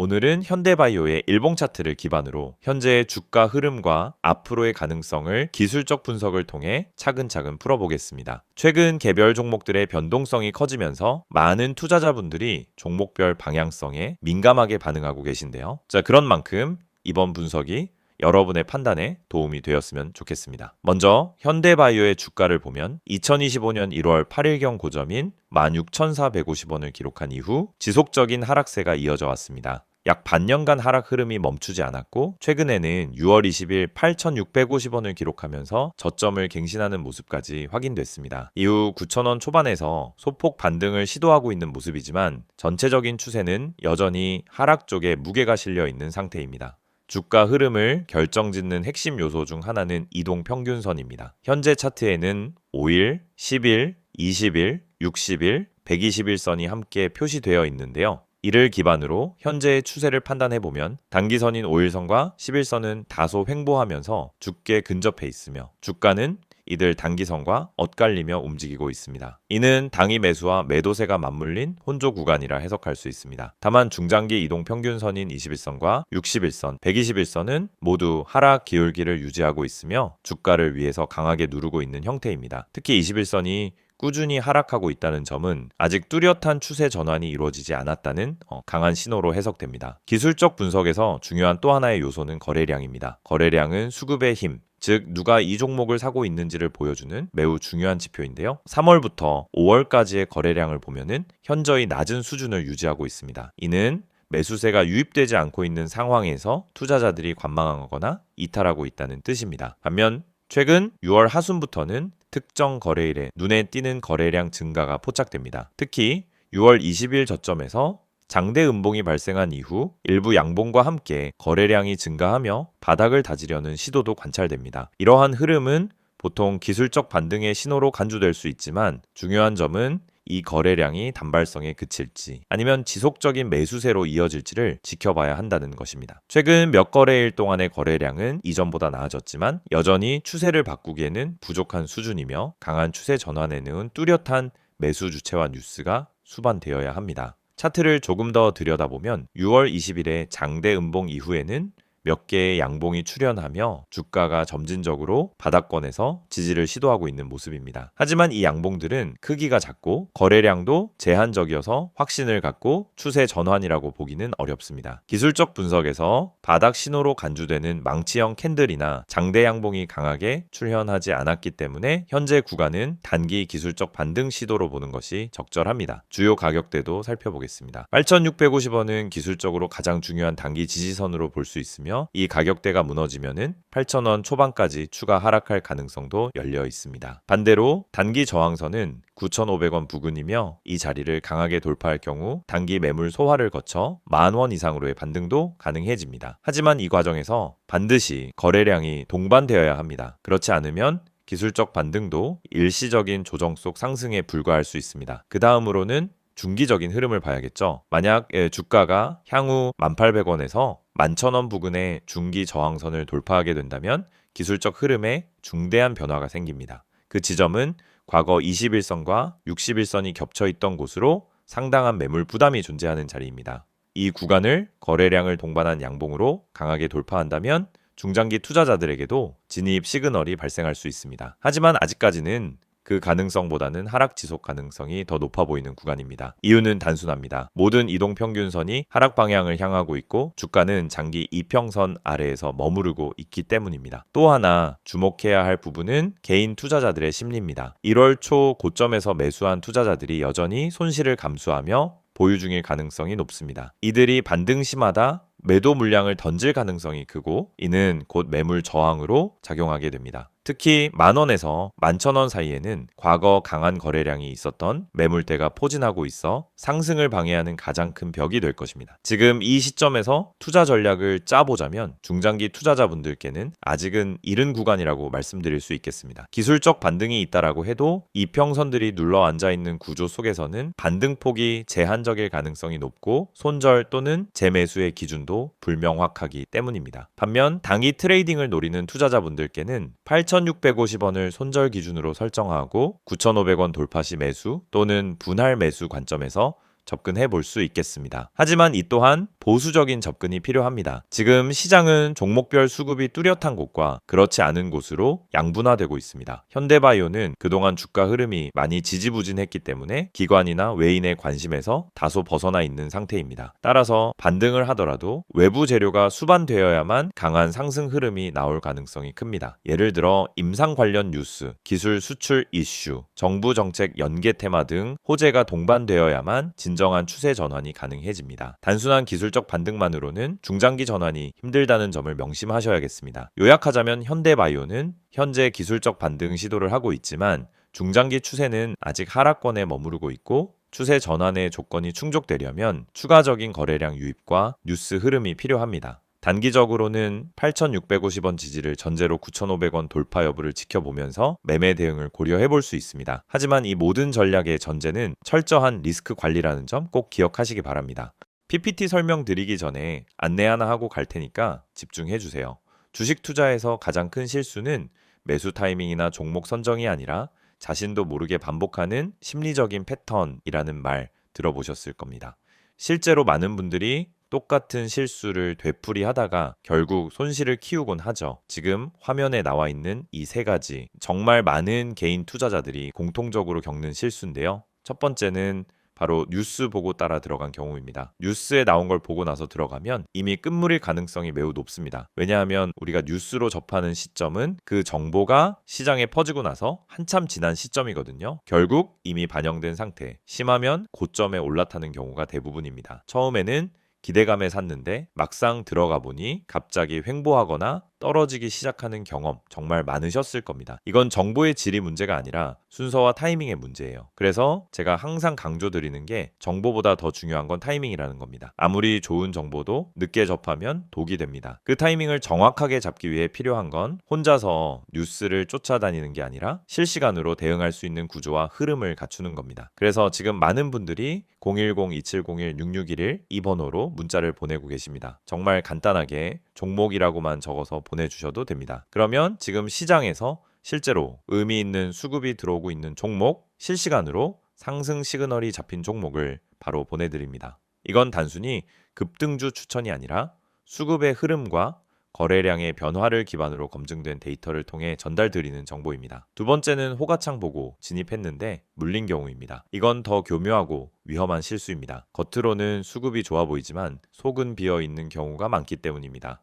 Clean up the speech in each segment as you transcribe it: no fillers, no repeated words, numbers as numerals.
오늘은 현대바이오의 일봉 차트를 기반으로 현재의 주가 흐름과 앞으로의 가능성을 기술적 분석을 통해 차근차근 풀어보겠습니다. 최근 개별 종목들의 변동성이 커지면서 많은 투자자분들이 종목별 방향성에 민감하게 반응하고 계신데요. 자, 그런 만큼 이번 분석이 여러분의 판단에 도움이 되었으면 좋겠습니다. 먼저 현대바이오의 주가를 보면 2025년 1월 8일경 고점인 16,450원을 기록한 이후 지속적인 하락세가 이어져 왔습니다. 약 반년간 하락 흐름이 멈추지 않았고 최근에는 6월 20일 8,650원을 기록하면서 저점을 갱신하는 모습까지 확인됐습니다. 이후 9,000원 초반에서 소폭 반등을 시도하고 있는 모습이지만 전체적인 추세는 여전히 하락 쪽에 무게가 실려 있는 상태입니다. 주가 흐름을 결정짓는 핵심 요소 중 하나는 이동평균선입니다. 현재 차트에는 5일, 10일, 20일, 60일, 120일선이 함께 표시되어 있는데요. 이를 기반으로 현재의 추세를 판단해보면 단기선인 5일선과 10일선은 다소 횡보하면서 주가에 근접해 있으며 주가는 이들 단기선과 엇갈리며 움직이고 있습니다. 이는 당위 매수와 매도세가 맞물린 혼조 구간이라 해석할 수 있습니다. 다만 중장기 이동 평균선인 21선과 61선, 121선은 모두 하락 기울기를 유지하고 있으며 주가를 위에서 강하게 누르고 있는 형태입니다. 특히 21선이 꾸준히 하락하고 있다는 점은 아직 뚜렷한 추세 전환이 이루어지지 않았다는 강한 신호로 해석됩니다. 기술적 분석에서 중요한 또 하나의 요소는 거래량입니다. 거래량은 수급의 힘, 즉 누가 이 종목을 사고 있는지를 보여주는 매우 중요한 지표인데요. 3월부터 5월까지의 거래량을 보면은 현저히 낮은 수준을 유지하고 있습니다. 이는 매수세가 유입되지 않고 있는 상황에서 투자자들이 관망하거나 이탈하고 있다는 뜻입니다. 반면 최근 6월 하순부터는 특정 거래일에 눈에 띄는 거래량 증가가 포착됩니다. 특히 6월 20일 저점에서 장대 음봉이 발생한 이후 일부 양봉과 함께 거래량이 증가하며 바닥을 다지려는 시도도 관찰됩니다. 이러한 흐름은 보통 기술적 반등의 신호로 간주될 수 있지만 중요한 점은 이 거래량이 단발성에 그칠지 아니면 지속적인 매수세로 이어질지를 지켜봐야 한다는 것입니다. 최근 몇 거래일 동안의 거래량은 이전보다 나아졌지만 여전히 추세를 바꾸기에는 부족한 수준이며 강한 추세 전환에는 뚜렷한 매수 주체와 뉴스가 수반되어야 합니다. 차트를 조금 더 들여다보면 6월 20일의 장대 음봉 이후에는 몇 개의 양봉이 출현하며 주가가 점진적으로 바닥권에서 지지를 시도하고 있는 모습입니다. 하지만 이 양봉들은 크기가 작고 거래량도 제한적이어서 확신을 갖고 추세 전환이라고 보기는 어렵습니다. 기술적 분석에서 바닥 신호로 간주되는 망치형 캔들이나 장대 양봉이 강하게 출현하지 않았기 때문에 현재 구간은 단기 기술적 반등 시도로 보는 것이 적절합니다. 주요 가격대도 살펴보겠습니다. 8,650원은 기술적으로 가장 중요한 단기 지지선으로 볼 수 있으며 이 가격대가 무너지면은 8,000원 초반까지 추가 하락할 가능성도 열려 있습니다. 반대로 단기 저항선은 9,500원 부근이며 이 자리를 강하게 돌파할 경우 단기 매물 소화를 거쳐 10,000원 이상으로의 반등도 가능해집니다. 하지만 이 과정에서 반드시 거래량이 동반되어야 합니다. 그렇지 않으면 기술적 반등도 일시적인 조정 속 상승에 불과할 수 있습니다. 그 다음으로는 중기적인 흐름을 봐야겠죠. 만약 주가가 향후 1,800원에서 11,000원 부근의 중기 저항선을 돌파하게 된다면 기술적 흐름에 중대한 변화가 생깁니다. 그 지점은 과거 21선과 61선이 겹쳐 있던 곳으로 상당한 매물 부담이 존재하는 자리입니다. 이 구간을 거래량을 동반한 양봉으로 강하게 돌파한다면 중장기 투자자들에게도 진입 시그널이 발생할 수 있습니다. 하지만 아직까지는 그 가능성보다는 하락 지속 가능성이 더 높아 보이는 구간입니다. 이유는 단순합니다. 모든 이동평균선이 하락 방향을 향하고 있고 주가는 장기 이평선 아래에서 머무르고 있기 때문입니다. 또 하나 주목해야 할 부분은 개인 투자자들의 심리입니다. 1월 초 고점에서 매수한 투자자들이 여전히 손실을 감수하며 보유 중일 가능성이 높습니다. 이들이 반등 시마다 매도 물량을 던질 가능성이 크고 이는 곧 매물 저항으로 작용하게 됩니다. 특히 10,000원에서 11,000원 사이에는 과거 강한 거래량이 있었던 매물대가 포진하고 있어 상승을 방해하는 가장 큰 벽이 될 것입니다. 지금 이 시점에서 투자 전략을 짜보자면 중장기 투자자분들께는 아직은 이른 구간이라고 말씀드릴 수 있겠습니다. 기술적 반등이 있다라고 해도 이평선들이 눌러 앉아있는 구조 속에서는 반등폭이 제한적일 가능성이 높고 손절 또는 재매수의 기준도 불명확하기 때문입니다. 반면 단기 트레이딩을 노리는 투자자분들께는 8,650원을 손절 기준으로 설정하고 9,500원 돌파 시 매수 또는 분할 매수 관점에서 접근해 볼 수 있겠습니다. 하지만 이 또한 보수적인 접근이 필요합니다. 지금 시장은 종목별 수급이 뚜렷한 곳과 그렇지 않은 곳으로 양분화되고 있습니다. 현대바이오는 그동안 주가 흐름이 많이 지지부진했기 때문에 기관이나 외인의 관심에서 다소 벗어나 있는 상태입니다. 따라서 반등을 하더라도 외부 재료가 수반되어야만 강한 상승 흐름이 나올 가능성이 큽니다. 예를 들어 임상 관련 뉴스, 기술 수출 이슈, 정부 정책 연계 테마 등 호재가 동반되어야만 진정한 추세 전환이 가능해집니다. 단순한 기술적 반등만으로는 중장기 전환이 힘들다는 점을 명심하셔야겠습니다. 요약하자면 현대바이오는 현재 기술적 반등 시도를 하고 있지만 중장기 추세는 아직 하락권에 머무르고 있고 추세 전환의 조건이 충족되려면 추가적인 거래량 유입과 뉴스 흐름이 필요합니다. 단기적으로는 8,650원 지지를 전제로 9,500원 돌파 여부를 지켜보면서 매매 대응을 고려해 볼 수 있습니다. 하지만 이 모든 전략의 전제는 철저한 리스크 관리라는 점 꼭 기억하시기 바랍니다. PPT 설명드리기 전에 안내 하나 하고 갈 테니까 집중해 주세요. 주식 투자에서 가장 큰 실수는 매수 타이밍이나 종목 선정이 아니라 자신도 모르게 반복하는 심리적인 패턴이라는 말 들어보셨을 겁니다. 실제로 많은 분들이 똑같은 실수를 되풀이하다가 결국 손실을 키우곤 하죠. 지금 화면에 나와 있는 이 세 가지 정말 많은 개인 투자자들이 공통적으로 겪는 실수인데요. 첫 번째는 바로 뉴스 보고 따라 들어간 경우입니다. 뉴스에 나온 걸 보고 나서 들어가면 이미 끝물일 가능성이 매우 높습니다. 왜냐하면 우리가 뉴스로 접하는 시점은 그 정보가 시장에 퍼지고 나서 한참 지난 시점이거든요. 결국 이미 반영된 상태, 심하면 고점에 올라타는 경우가 대부분입니다. 처음에는 기대감에 샀는데 막상 들어가 보니 갑자기 횡보하거나 떨어지기 시작하는 경험 정말 많으셨을 겁니다. 이건 정보의 질이 문제가 아니라 순서와 타이밍의 문제예요. 그래서 제가 항상 강조드리는 게 정보보다 더 중요한 건 타이밍이라는 겁니다. 아무리 좋은 정보도 늦게 접하면 독이 됩니다. 그 타이밍을 정확하게 잡기 위해 필요한 건 혼자서 뉴스를 쫓아다니는 게 아니라 실시간으로 대응할 수 있는 구조와 흐름을 갖추는 겁니다. 그래서 지금 많은 분들이 010-2701-6611 이 번호로 문자를 보내고 계십니다. 정말 간단하게 종목이라고만 적어서 보내주셔도 됩니다. 그러면 지금 시장에서 실제로 의미 있는 수급이 들어오고 있는 종목, 실시간으로 상승 시그널이 잡힌 종목을 바로 보내드립니다. 이건 단순히 급등주 추천이 아니라 수급의 흐름과 거래량의 변화를 기반으로 검증된 데이터를 통해 전달드리는 정보입니다. 두 번째는 호가창 보고 진입했는데 물린 경우입니다. 이건 더 교묘하고 위험한 실수입니다. 겉으로는 수급이 좋아 보이지만 속은 비어 있는 경우가 많기 때문입니다.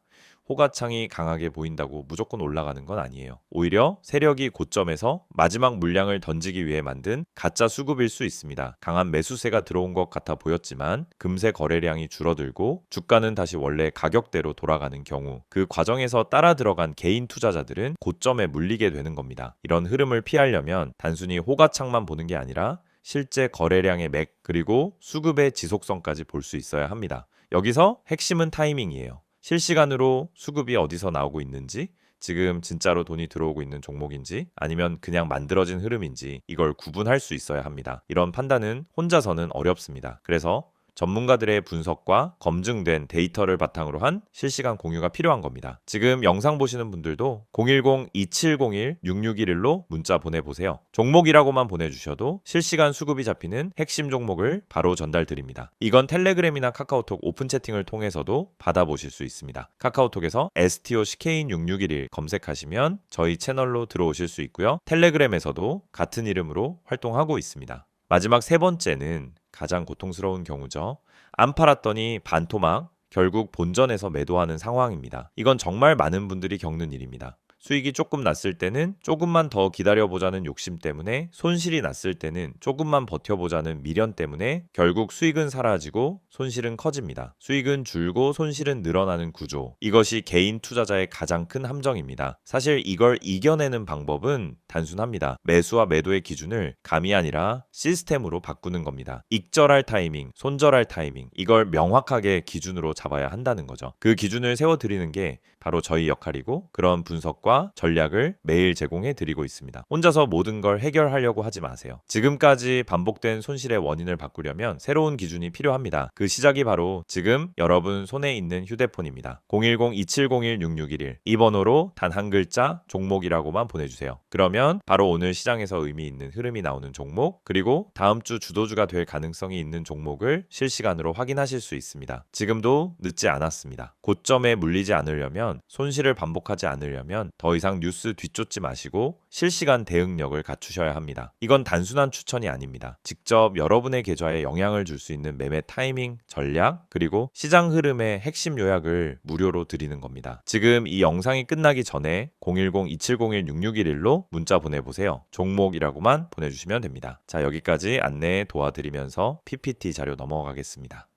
호가창이 강하게 보인다고 무조건 올라가는 건 아니에요. 오히려 세력이 고점에서 마지막 물량을 던지기 위해 만든 가짜 수급일 수 있습니다. 강한 매수세가 들어온 것 같아 보였지만 금세 거래량이 줄어들고 주가는 다시 원래 가격대로 돌아가는 경우, 그 과정에서 따라 들어간 개인 투자자들은 고점에 물리게 되는 겁니다. 이런 흐름을 피하려면 단순히 호가창만 보는 게 아니라 실제 거래량의 맥 그리고 수급의 지속성까지 볼 수 있어야 합니다. 여기서 핵심은 타이밍이에요. 실시간으로 수급이 어디서 나오고 있는지, 지금 진짜로 돈이 들어오고 있는 종목인지 아니면 그냥 만들어진 흐름인지 이걸 구분할 수 있어야 합니다. 이런 판단은 혼자서는 어렵습니다. 그래서 전문가들의 분석과 검증된 데이터를 바탕으로 한 실시간 공유가 필요한 겁니다. 지금 영상 보시는 분들도 010-2701-6611로 문자 보내보세요. 종목이라고만 보내주셔도 실시간 수급이 잡히는 핵심 종목을 바로 전달드립니다. 이건 텔레그램이나 카카오톡 오픈 채팅을 통해서도 받아보실 수 있습니다. 카카오톡에서 STOCK인6611 검색하시면 저희 채널로 들어오실 수 있고요. 텔레그램에서도 같은 이름으로 활동하고 있습니다. 마지막 세 번째는 가장 고통스러운 경우죠. 안 팔았더니 반토막, 결국 본전에서 매도하는 상황입니다. 이건 정말 많은 분들이 겪는 일입니다. 수익이 조금 났을 때는 조금만 더 기다려보자는 욕심 때문에, 손실이 났을 때는 조금만 버텨보자는 미련 때문에 결국 수익은 사라지고 손실은 커집니다. 수익은 줄고 손실은 늘어나는 구조. 이것이 개인 투자자의 가장 큰 함정입니다. 사실 이걸 이겨내는 방법은 단순합니다. 매수와 매도의 기준을 감이 아니라 시스템으로 바꾸는 겁니다. 익절할 타이밍, 손절할 타이밍, 이걸 명확하게 기준으로 잡아야 한다는 거죠. 그 기준을 세워드리는 게 바로 저희 역할이고, 그런 분석과 흐름과 전략을 매일 제공해 드리고 있습니다. 혼자서 모든 걸 해결하려고 하지 마세요. 지금까지 반복된 손실의 원인을 바꾸려면 새로운 기준이 필요합니다. 그 시작이 바로 지금 여러분 손에 있는 휴대폰입니다. 010-2701-6611 이 번호로 단 한 글자 종목이라고만 보내주세요. 그러면 바로 오늘 시장에서 의미 있는 흐름이 나오는 종목, 그리고 다음 주 주도주가 될 가능성이 있는 종목을 실시간으로 확인하실 수 있습니다. 지금도 늦지 않았습니다. 고점에 물리지 않으려면, 손실을 반복하지 않으려면 더 이상 뉴스 뒤쫓지 마시고 실시간 대응력을 갖추셔야 합니다. 이건 단순한 추천이 아닙니다. 직접 여러분의 계좌에 영향을 줄 수 있는 매매 타이밍, 전략, 그리고 시장 흐름의 핵심 요약을 무료로 드리는 겁니다. 지금 이 영상이 끝나기 전에 010-2701-6611로 문자 보내보세요. 종목이라고만 보내주시면 됩니다. 자, 여기까지 안내 도와드리면서 PPT 자료 넘어가겠습니다.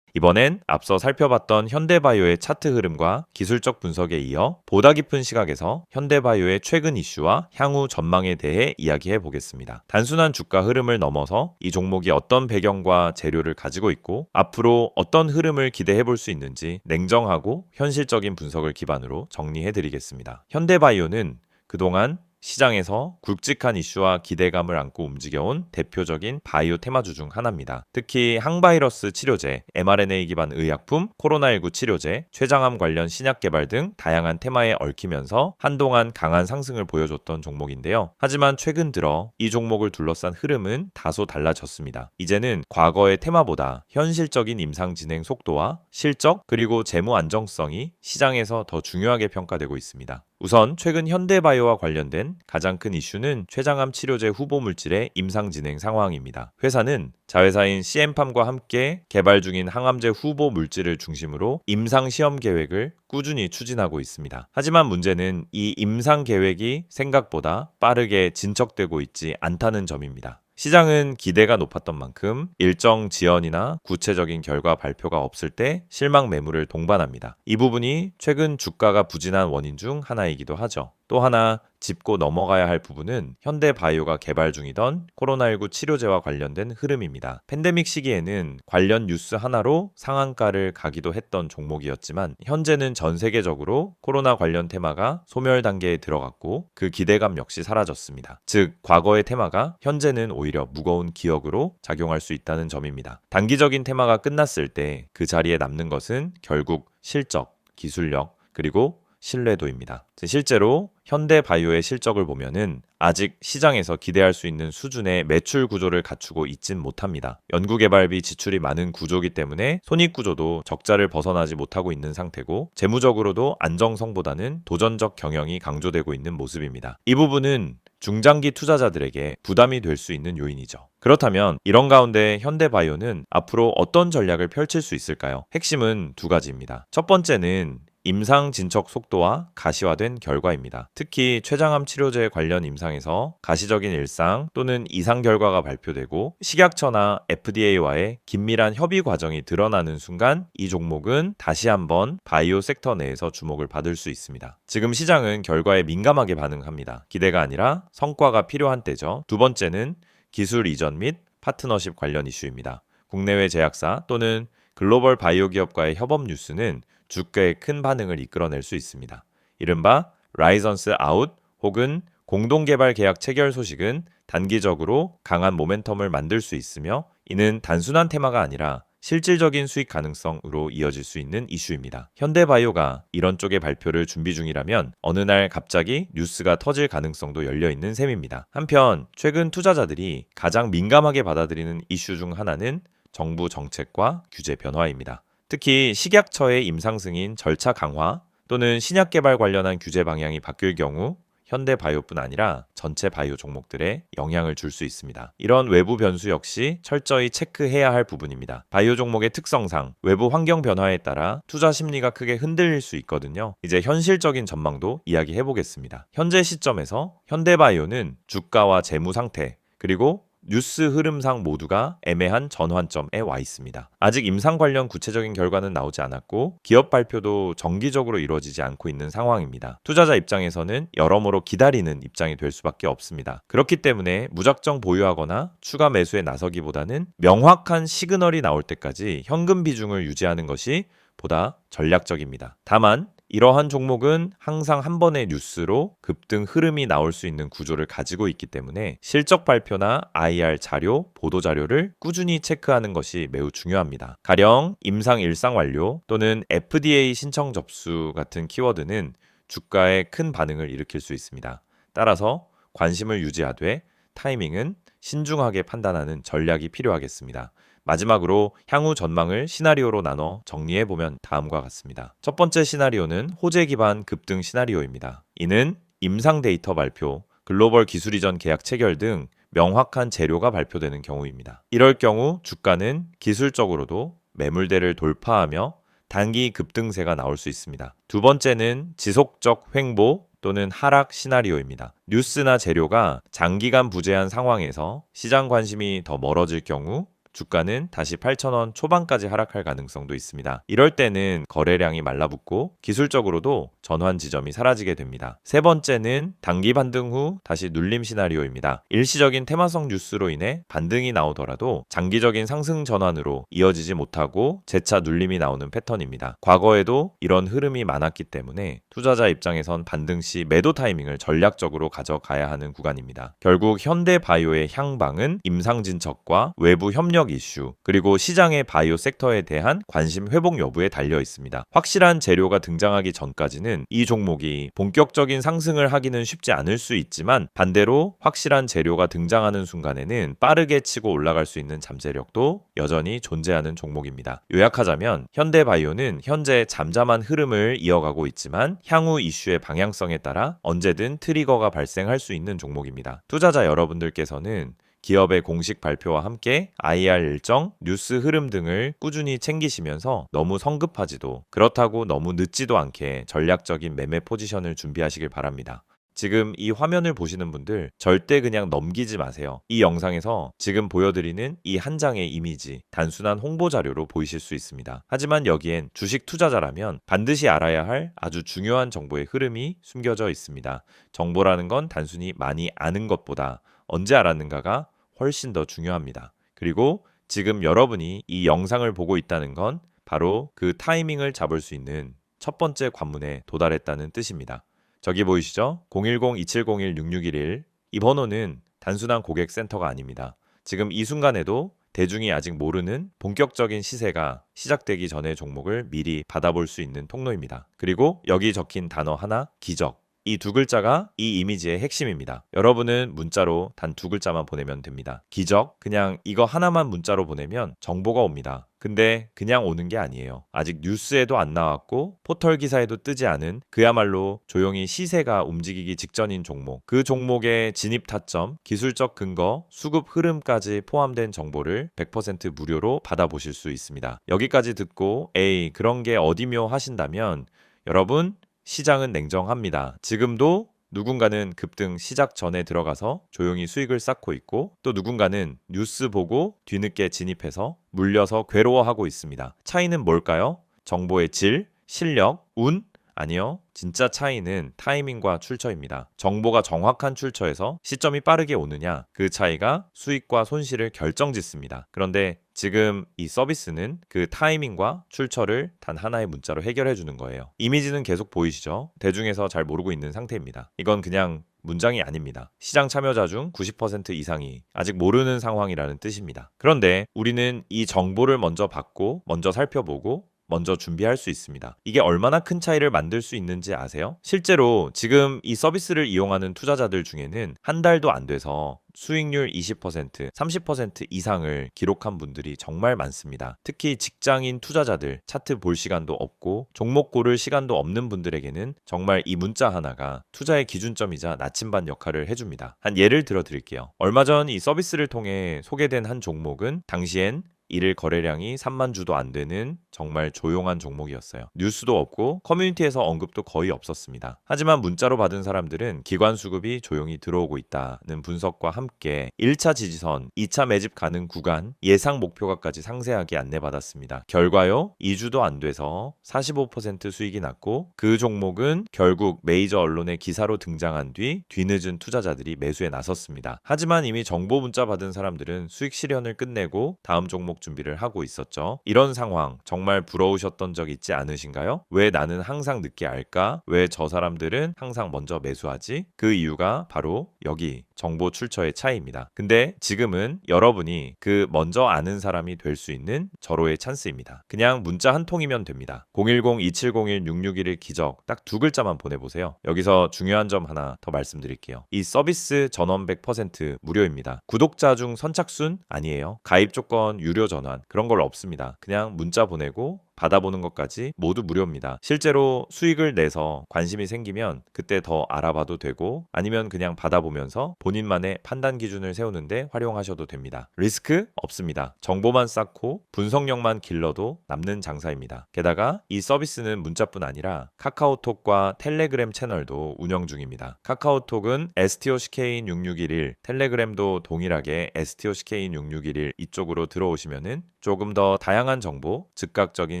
이번엔 앞서 살펴봤던 현대바이오의 차트 흐름과 기술적 분석에 이어 보다 깊은 시각에서 현대바이오의 최근 이슈와 향후 전망에 대해 이야기해 보겠습니다. 단순한 주가 흐름을 넘어서 이 종목이 어떤 배경과 재료를 가지고 있고 앞으로 어떤 흐름을 기대해 볼 수 있는지 냉정하고 현실적인 분석을 기반으로 정리해 드리겠습니다. 현대바이오는 그동안 시장에서 굵직한 이슈와 기대감을 안고 움직여온 대표적인 바이오 테마주 중 하나입니다. 특히 항바이러스 치료제, mRNA 기반 의약품, 코로나19 치료제, 췌장암 관련 신약 개발 등 다양한 테마에 얽히면서 한동안 강한 상승을 보여줬던 종목인데요. 하지만 최근 들어 이 종목을 둘러싼 흐름은 다소 달라졌습니다. 이제는 과거의 테마보다 현실적인 임상 진행 속도와 실적, 그리고 재무 안정성이 시장에서 더 중요하게 평가되고 있습니다. 우선 최근 현대바이오와 관련된 가장 큰 이슈는 췌장암 치료제 후보 물질의 임상 진행 상황입니다. 회사는 자회사인 CM팜과 함께 개발 중인 항암제 후보 물질을 중심으로 임상 시험 계획을 꾸준히 추진하고 있습니다. 하지만 문제는 이 임상 계획이 생각보다 빠르게 진척되고 있지 않다는 점입니다. 시장은 기대가 높았던 만큼 일정 지연이나 구체적인 결과 발표가 없을 때 실망 매물을 동반합니다. 이 부분이 최근 주가가 부진한 원인 중 하나이기도 하죠. 또 하나 짚고 넘어가야 할 부분은 현대바이오가 개발 중이던 코로나19 치료제와 관련된 흐름입니다. 팬데믹 시기에는 관련 뉴스 하나로 상한가를 가기도 했던 종목이었지만 현재는 전 세계적으로 코로나 관련 테마가 소멸 단계에 들어갔고 그 기대감 역시 사라졌습니다. 즉 과거의 테마가 현재는 오히려 무거운 기억으로 작용할 수 있다는 점입니다. 단기적인 테마가 끝났을 때 그 자리에 남는 것은 결국 실적, 기술력, 그리고 신뢰도입니다. 실제로 현대바이오의 실적을 보면은 아직 시장에서 기대할 수 있는 수준의 매출 구조를 갖추고 있진 못합니다. 연구개발비 지출이 많은 구조이기 때문에 손익구조도 적자를 벗어나지 못하고 있는 상태고 재무적으로도 안정성보다는 도전적 경영이 강조되고 있는 모습입니다. 이 부분은 중장기 투자자들에게 부담이 될 수 있는 요인이죠. 그렇다면 이런 가운데 현대바이오는 앞으로 어떤 전략을 펼칠 수 있을까요? 핵심은 두 가지입니다. 첫 번째는 임상 진척 속도와 가시화된 결과입니다. 특히 췌장암 치료제 관련 임상에서 가시적인 일상 또는 이상 결과가 발표되고 식약처나 FDA와의 긴밀한 협의 과정이 드러나는 순간 이 종목은 다시 한번 바이오 섹터 내에서 주목을 받을 수 있습니다. 지금 시장은 결과에 민감하게 반응합니다. 기대가 아니라 성과가 필요한 때죠. 두 번째는 기술 이전 및 파트너십 관련 이슈입니다. 국내외 제약사 또는 글로벌 바이오 기업과의 협업 뉴스는 주가에 큰 반응을 이끌어낼 수 있습니다. 이른바 라이선스 아웃 혹은 공동개발 계약 체결 소식은 단기적으로 강한 모멘텀을 만들 수 있으며 이는 단순한 테마가 아니라 실질적인 수익 가능성으로 이어질 수 있는 이슈입니다. 현대바이오가 이런 쪽의 발표를 준비 중이라면 어느 날 갑자기 뉴스가 터질 가능성도 열려있는 셈입니다. 한편 최근 투자자들이 가장 민감하게 받아들이는 이슈 중 하나는 정부 정책과 규제 변화입니다. 특히 식약처의 임상 승인 절차 강화 또는 신약 개발 관련한 규제 방향이 바뀔 경우 현대바이오뿐 아니라 전체 바이오 종목들에 영향을 줄 수 있습니다. 이런 외부 변수 역시 철저히 체크해야 할 부분입니다. 바이오 종목의 특성상 외부 환경 변화에 따라 투자 심리가 크게 흔들릴 수 있거든요. 이제 현실적인 전망도 이야기해 보겠습니다. 현재 시점에서 현대바이오는 주가와 재무 상태 그리고 뉴스 흐름상 모두가 애매한 전환점에 와 있습니다. 아직 임상 관련 구체적인 결과는 나오지 않았고 기업 발표도 정기적으로 이루어지지 않고 있는 상황입니다. 투자자 입장에서는 여러모로 기다리는 입장이 될 수밖에 없습니다. 그렇기 때문에 무작정 보유하거나 추가 매수에 나서기보다는 명확한 시그널이 나올 때까지 현금 비중을 유지하는 것이 보다 전략적입니다. 다만 이러한 종목은 항상 한 번의 뉴스로 급등 흐름이 나올 수 있는 구조를 가지고 있기 때문에 실적 발표나 IR 자료, 보도 자료를 꾸준히 체크하는 것이 매우 중요합니다. 가령 임상 일상 완료 또는 FDA 신청 접수 같은 키워드는 주가에 큰 반응을 일으킬 수 있습니다. 따라서 관심을 유지하되 타이밍은 신중하게 판단하는 전략이 필요하겠습니다. 마지막으로 향후 전망을 시나리오로 나눠 정리해보면 다음과 같습니다. 첫 번째 시나리오는 호재 기반 급등 시나리오입니다. 이는 임상 데이터 발표, 글로벌 기술 이전 계약 체결 등 명확한 재료가 발표되는 경우입니다. 이럴 경우 주가는 기술적으로도 매물대를 돌파하며 단기 급등세가 나올 수 있습니다. 두 번째는 지속적 횡보 또는 하락 시나리오입니다. 뉴스나 재료가 장기간 부재한 상황에서 시장 관심이 더 멀어질 경우 주가는 다시 8,000원 초반까지 하락할 가능성도 있습니다. 이럴 때는 거래량이 말라붙고 기술적으로도 전환 지점이 사라지게 됩니다. 세 번째는 단기 반등 후 다시 눌림 시나리오입니다. 일시적인 테마성 뉴스로 인해 반등이 나오더라도 장기적인 상승 전환으로 이어지지 못하고 재차 눌림이 나오는 패턴입니다. 과거에도 이런 흐름이 많았기 때문에 투자자 입장에선 반등 시 매도 타이밍을 전략적으로 가져가야 하는 구간입니다. 결국 현대바이오의 향방은 임상 진척과 외부 협력 이슈 그리고 시장의 바이오 섹터에 대한 관심 회복 여부에 달려 있습니다. 확실한 재료가 등장하기 전까지는 이 종목이 본격적인 상승을 하기는 쉽지 않을 수 있지만 반대로 확실한 재료가 등장하는 순간에는 빠르게 치고 올라갈 수 있는 잠재력도 여전히 존재하는 종목입니다. 요약하자면 현대바이오는 현재 잠잠한 흐름을 이어가고 있지만 향후 이슈의 방향성에 따라 언제든 트리거가 발생할 수 있는 종목입니다. 투자자 여러분들께서는 기업의 공식 발표와 함께 IR 일정, 뉴스 흐름 등을 꾸준히 챙기시면서 너무 성급하지도 그렇다고 너무 늦지도 않게 전략적인 매매 포지션을 준비하시길 바랍니다. 지금 이 화면을 보시는 분들 절대 그냥 넘기지 마세요. 이 영상에서 지금 보여드리는 이 한 장의 이미지 단순한 홍보 자료로 보이실 수 있습니다. 하지만 여기엔 주식 투자자라면 반드시 알아야 할 아주 중요한 정보의 흐름이 숨겨져 있습니다. 정보라는 건 단순히 많이 아는 것보다 언제 알았는가가 훨씬 더 중요합니다. 그리고 지금 여러분이 이 영상을 보고 있다는 건 바로 그 타이밍을 잡을 수 있는 첫 번째 관문에 도달했다는 뜻입니다. 저기 보이시죠? 010-2701-6611 이 번호는 단순한 고객센터가 아닙니다. 지금 이 순간에도 대중이 아직 모르는 본격적인 시세가 시작되기 전의 종목을 미리 받아볼 수 있는 통로입니다. 그리고 여기 적힌 단어 하나, 기적. 이 두 글자가 이 이미지의 핵심입니다. 여러분은 문자로 단 두 글자만 보내면 됩니다. 기적, 그냥 이거 하나만 문자로 보내면 정보가 옵니다. 근데 그냥 오는 게 아니에요. 아직 뉴스에도 안 나왔고 포털 기사에도 뜨지 않은 그야말로 조용히 시세가 움직이기 직전인 종목. 그 종목의 진입 타점, 기술적 근거, 수급 흐름까지 포함된 정보를 100% 무료로 받아보실 수 있습니다. 여기까지 듣고 에이 그런 게 어디며 하신다면 여러분 시장은 냉정합니다. 지금도 누군가는 급등 시작 전에 들어가서 조용히 수익을 쌓고 있고 또 누군가는 뉴스 보고 뒤늦게 진입해서 물려서 괴로워하고 있습니다. 차이는 뭘까요? 정보의 질, 실력, 운? 아니요. 진짜 차이는 타이밍과 출처입니다. 정보가 정확한 출처에서 시점이 빠르게 오느냐, 그 차이가 수익과 손실을 결정짓습니다. 그런데 지금 이 서비스는 그 타이밍과 출처를 단 하나의 문자로 해결해 주는 거예요. 이미지는 계속 보이시죠? 대중에서 잘 모르고 있는 상태입니다. 이건 그냥 문장이 아닙니다. 시장 참여자 중 90% 이상이 아직 모르는 상황이라는 뜻입니다. 그런데 우리는 이 정보를 먼저 받고 먼저 살펴보고 먼저 준비할 수 있습니다. 이게 얼마나 큰 차이를 만들 수 있는지 아세요? 실제로 지금 이 서비스를 이용하는 투자자들 중에는 한 달도 안 돼서 수익률 20%, 30% 이상을 기록한 분들이 정말 많습니다. 특히 직장인 투자자들, 차트 볼 시간도 없고 종목 고를 시간도 없는 분들에게는 정말 이 문자 하나가 투자의 기준점이자 나침반 역할을 해줍니다. 한 예를 들어 드릴게요. 얼마 전 이 서비스를 통해 소개된 한 종목은 당시엔 일일 거래량이 3만 주도 안 되는 정말 조용한 종목이었어요. 뉴스도 없고 커뮤니티에서 언급도 거의 없었습니다. 하지만 문자로 받은 사람들은 기관 수급이 조용히 들어오고 있다는 분석과 함께 1차 지지선, 2차 매집 가능 구간, 예상 목표가까지 상세하게 안내받았습니다. 결과요, 2주도 안 돼서 45% 수익이 났고 그 종목은 결국 메이저 언론의 기사로 등장한 뒤 뒤늦은 투자자들이 매수에 나섰습니다. 하지만 이미 정보 문자 받은 사람들은 수익 실현을 끝내고 다음 종목 종목 준비를 하고 있었죠. 이런 상황 정말 부러우셨던 적 있지 않으신가요? 왜 나는 항상 늦게 알까? 왜 저 사람들은 항상 먼저 매수하지? 그 이유가 바로 여기 정보 출처의 차이입니다. 근데 지금은 여러분이 그 먼저 아는 사람이 될 수 있는 절호의 찬스입니다. 그냥 문자 한 통이면 됩니다. 010-2701-6611 기적 딱 두 글자만 보내보세요. 여기서 중요한 점 하나 더 말씀드릴게요. 이 서비스 전원 100% 무료입니다. 구독자 중 선착순 아니에요. 가입 조건 유료 전환 그런 걸 없습니다. 그냥 문자 보내고 받아보는 것까지 모두 무료입니다. 실제로 수익을 내서 관심이 생기면 그때 더 알아봐도 되고 아니면 그냥 받아보면서 본인만의 판단 기준을 세우는데 활용하셔도 됩니다. 리스크 없습니다. 정보만 쌓고 분석력만 길러도 남는 장사입니다. 게다가 이 서비스는 문자뿐 아니라 카카오톡과 텔레그램 채널도 운영 중입니다. 카카오톡은 STOCK인6611, 텔레그램도 동일하게 STOCK인6611 이쪽으로 들어오시면은 조금 더 다양한 정보, 즉각적인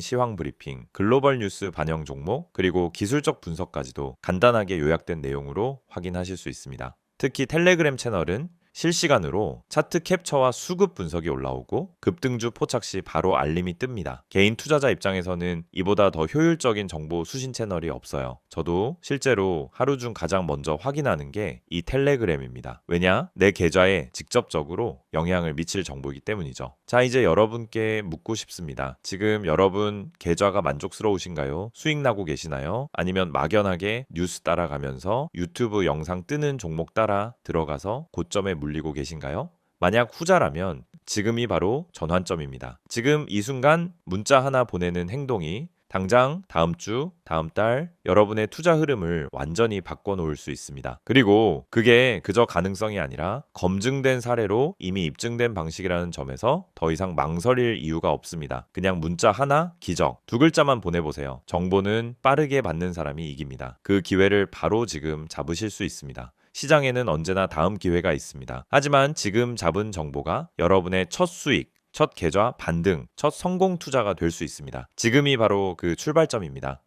시황 브리핑, 글로벌 뉴스 반영 종목, 그리고 기술적 분석까지도 간단하게 요약된 내용으로 확인하실 수 있습니다. 특히 텔레그램 채널은 실시간으로 차트 캡처와 수급 분석이 올라오고 급등주 포착 시 바로 알림이 뜹니다. 개인 투자자 입장에서는 이보다 더 효율적인 정보 수신 채널이 없어요. 저도 실제로 하루 중 가장 먼저 확인하는 게 이 텔레그램입니다. 왜냐? 내 계좌에 직접적으로 영향을 미칠 정보이기 때문이죠. 자, 이제 여러분께 묻고 싶습니다. 지금 여러분 계좌가 만족스러우신가요? 수익 나고 계시나요? 아니면 막연하게 뉴스 따라가면서 유튜브 영상 뜨는 종목 따라 들어가서 고점에 물리고 계신가요? 만약 후자라면 지금이 바로 전환점입니다. 지금 이 순간 문자 하나 보내는 행동이 당장 다음 주, 다음 달 여러분의 투자 흐름을 완전히 바꿔놓을 수 있습니다. 그리고 그게 그저 가능성이 아니라 검증된 사례로 이미 입증된 방식이라는 점에서 더 이상 망설일 이유가 없습니다. 그냥 문자 하나, 기적 두 글자만 보내보세요. 정보는 빠르게 받는 사람이 이깁니다. 그 기회를 바로 지금 잡으실 수 있습니다. 시장에는 언제나 다음 기회가 있습니다. 하지만 지금 잡은 정보가 여러분의 첫 수익, 첫 계좌 반등, 첫 성공 투자가 될 수 있습니다. 지금이 바로 그 출발점입니다.